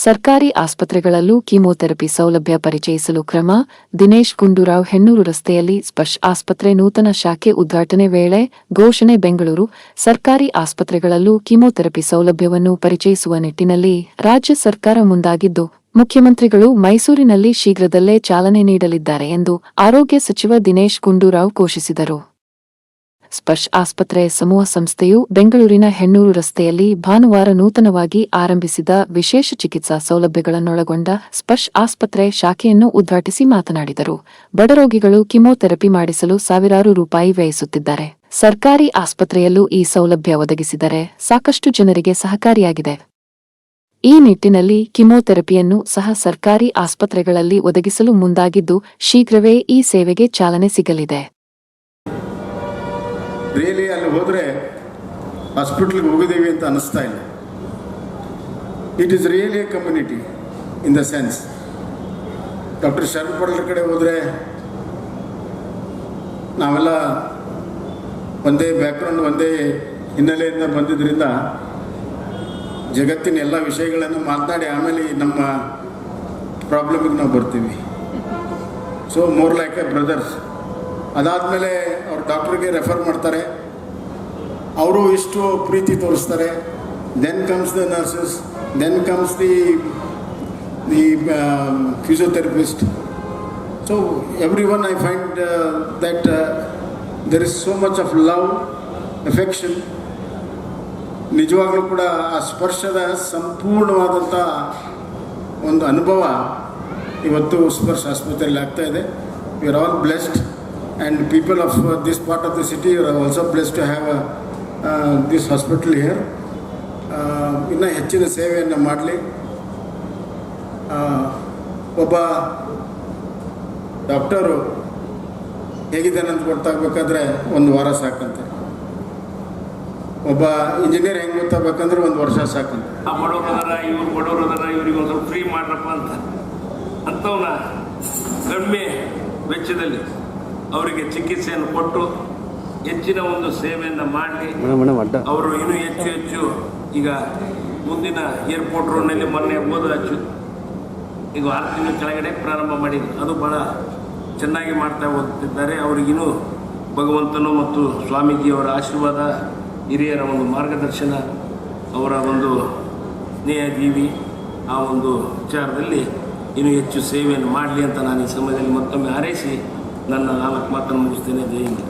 ಸರ್ಕಾರಿ ಆಸ್ಪತ್ರೆಗಳಲ್ಲೂ ಕೀಮೋಥೆರಪಿ ಸೌಲಭ್ಯ ಪರಿಚಯಿಸಲು ಕ್ರಮ. ದಿನೇಶ್ ಗುಂಡೂರಾವ್, ಹೆಣ್ಣೂರು ರಸ್ತೆಯಲ್ಲಿ ಸ್ಪರ್ಶ್ ಆಸ್ಪತ್ರೆ ನೂತನ ಶಾಖೆ ಉದ್ಘಾಟನೆ ವೇಳೆ ಘೋಷಣೆ. ಬೆಂಗಳೂರು ಸರ್ಕಾರಿ ಆಸ್ಪತ್ರೆಗಳಲ್ಲೂ ಕೀಮೋಥೆರಪಿ ಸೌಲಭ್ಯವನ್ನು ಪರಿಚಯಿಸುವ ನಿಟ್ಟಿನಲ್ಲಿ ರಾಜ್ಯ ಸರ್ಕಾರ ಮುಂದಾಗಿದ್ದು, ಮುಖ್ಯಮಂತ್ರಿಗಳು ಮೈಸೂರಿನಲ್ಲಿ ಶೀಘ್ರದಲ್ಲೇ ಚಾಲನೆ ನೀಡಲಿದ್ದಾರೆ ಎಂದು ಆರೋಗ್ಯ ಸಚಿವ ದಿನೇಶ್ ಗುಂಡೂರಾವ್ ಘೋಷಿಸಿದರು. ಸ್ಪರ್ಶ್ ಆಸ್ಪತ್ರೆ ಸಮೂಹ ಸಂಸ್ಥೆಯು ಬೆಂಗಳೂರಿನ ಹೆಣ್ಣೂರು ರಸ್ತೆಯಲ್ಲಿ ಭಾನುವಾರ ನೂತನವಾಗಿ ಆರಂಭಿಸಿದ ವಿಶೇಷ ಚಿಕಿತ್ಸಾ ಸೌಲಭ್ಯಗಳನ್ನೊಳಗೊಂಡ ಸ್ಪರ್ಶ್ ಆಸ್ಪತ್ರೆ ಶಾಖೆಯನ್ನು ಉದ್ಘಾಟಿಸಿ ಮಾತನಾಡಿದರು. ಬಡರೋಗಿಗಳು ಕೀಮೋಥೆರಪಿ ಮಾಡಿಸಲು ಸಾವಿರಾರು ರೂಪಾಯಿ ವ್ಯಯಿಸುತ್ತಿದ್ದಾರೆ. ಸರ್ಕಾರಿ ಆಸ್ಪತ್ರೆಯಲ್ಲೂ ಈ ಸೌಲಭ್ಯ ಒದಗಿಸಿದರೆ ಸಾಕಷ್ಟು ಜನರಿಗೆ ಸಹಕಾರಿಯಾಗಿದೆ. ಈ ನಿಟ್ಟಿನಲ್ಲಿ ಕೀಮೋಥೆರಪಿಯನ್ನು ಸಹ ಸರ್ಕಾರಿ ಆಸ್ಪತ್ರೆಗಳಲ್ಲಿ ಒದಗಿಸಲು ಮುಂದಾಗಿದ್ದು, ಶೀಘ್ರವೇ ಈ ಸೇವೆಗೆ ಚಾಲನೆ ಸಿಗಲಿದೆ. ರಿಯಲಿ ಅಲ್ಲಿ ಹೋದರೆ ಹಾಸ್ಪಿಟ್ಲಿಗೆ ಹೋಗಿದ್ದೀವಿ ಅಂತ ಅನ್ನಿಸ್ತಾ ಇಲ್ಲ. It is really A community in the sense. Doctor ಶರಣ ಪಡಲ್ರ ಕಡೆ ಹೋದರೆ ನಾವೆಲ್ಲ ಒಂದೇ ಬ್ಯಾಕ್ಗ್ರೌಂಡ್, ಒಂದೇ ಹಿನ್ನೆಲೆಯಿಂದ ಬಂದಿದ್ದರಿಂದ ಜಗತ್ತಿನ ಎಲ್ಲ ವಿಷಯಗಳನ್ನು ಮಾತನಾಡಿ ಆಮೇಲೆ ನಮ್ಮ ಪ್ರಾಬ್ಲಮಿಗೆ ನಾವು ಬರ್ತೀವಿ. So more like a brothers. ಅದಾದಮೇಲೆ ಅವ್ರು ಡಾಕ್ಟ್ರಿಗೆ ರೆಫರ್ ಮಾಡ್ತಾರೆ, ಅವರು ಇಷ್ಟು ಪ್ರೀತಿ ತೋರಿಸ್ತಾರೆ. Then comes the nurses, then comes the physiotherapist. So everyone I find that there is so much of love, affection. ನಿಜವಾಗ್ಲೂ ಕೂಡ ಆ ಸ್ಪರ್ಶದ ಸಂಪೂರ್ಣವಾದಂಥ ಒಂದು ಅನುಭವ ಇವತ್ತು ಸ್ಪರ್ಶ ಆಸ್ಪತ್ರೆಯಲ್ಲಿ ಆಗ್ತಾಯಿದೆ. We are all blessed. And people of this part of the city are also blessed to have this hospital here. ಇನ್ನೂ ಹೆಚ್ಚಿನ ಸೇವೆಯನ್ನು ಮಾಡಲಿ. ಒಬ್ಬ ಡಾಕ್ಟರು ಹೇಗಿದ್ದಾನೆ ಅಂತ ಗೊತ್ತಾಗಬೇಕಾದ್ರೆ 1 ವಾರ ಸಾಕಂತೆ. ಒಬ್ಬ ಇಂಜಿನಿಯರ್ ಹೆಂಗೆ ಗೊತ್ತಾಗಬೇಕಂದ್ರೆ 1 ವರ್ಷ ಸಾಕಂತೆ. ಬಡವರದಾರ ಇವ್ರಿಗೆ ಒಂದು ಫ್ರೀ ಮಾಡ್ರಪ್ಪ ಅಂಥವನ್ನ ಕಡಿಮೆ ವೆಚ್ಚದಲ್ಲಿ ಅವರಿಗೆ ಚಿಕಿತ್ಸೆಯನ್ನು ಕೊಟ್ಟು ಹೆಚ್ಚಿನ ಒಂದು ಸೇವೆಯನ್ನು ಮಾಡಿ ಅವರು ಇನ್ನೂ ಹೆಚ್ಚು ಈಗ ಮುಂದಿನ ಏರ್ಪೋರ್ಟ್ ರೋಡ್ನಲ್ಲಿ ಮೊನ್ನೆ ಹಚ್ಚು ಈಗ 6 ತಿಂಗಳ ಕೆಳಗಡೆ ಪ್ರಾರಂಭ ಮಾಡಿದ್ರು. ಅದು ಭಾಳ ಚೆನ್ನಾಗಿ ಮಾಡ್ತಾ ಹೋಗ್ತಿದ್ದಾರೆ. ಅವರಿಗಿನ್ನೂ ಭಗವಂತನು ಮತ್ತು ಸ್ವಾಮೀಜಿಯವರ ಆಶೀರ್ವಾದ, ಹಿರಿಯರ ಒಂದು ಮಾರ್ಗದರ್ಶನ, ಅವರ ಒಂದು ಸ್ನೇಹಜೀವಿ ಆ ಒಂದು ವಿಚಾರದಲ್ಲಿ ಇನ್ನೂ ಹೆಚ್ಚು ಸೇವೆಯನ್ನು ಮಾಡಲಿ ಅಂತ ನಾನು ಈ ಸಮಯದಲ್ಲಿ ಮತ್ತೊಮ್ಮೆ ಹಾರೈಸಿ ನನ್ನ 4 ಮಾತನ್ನು ಮುಗಿಸ್ತೇನೆ. ಜೈ ಹಿಂದ್.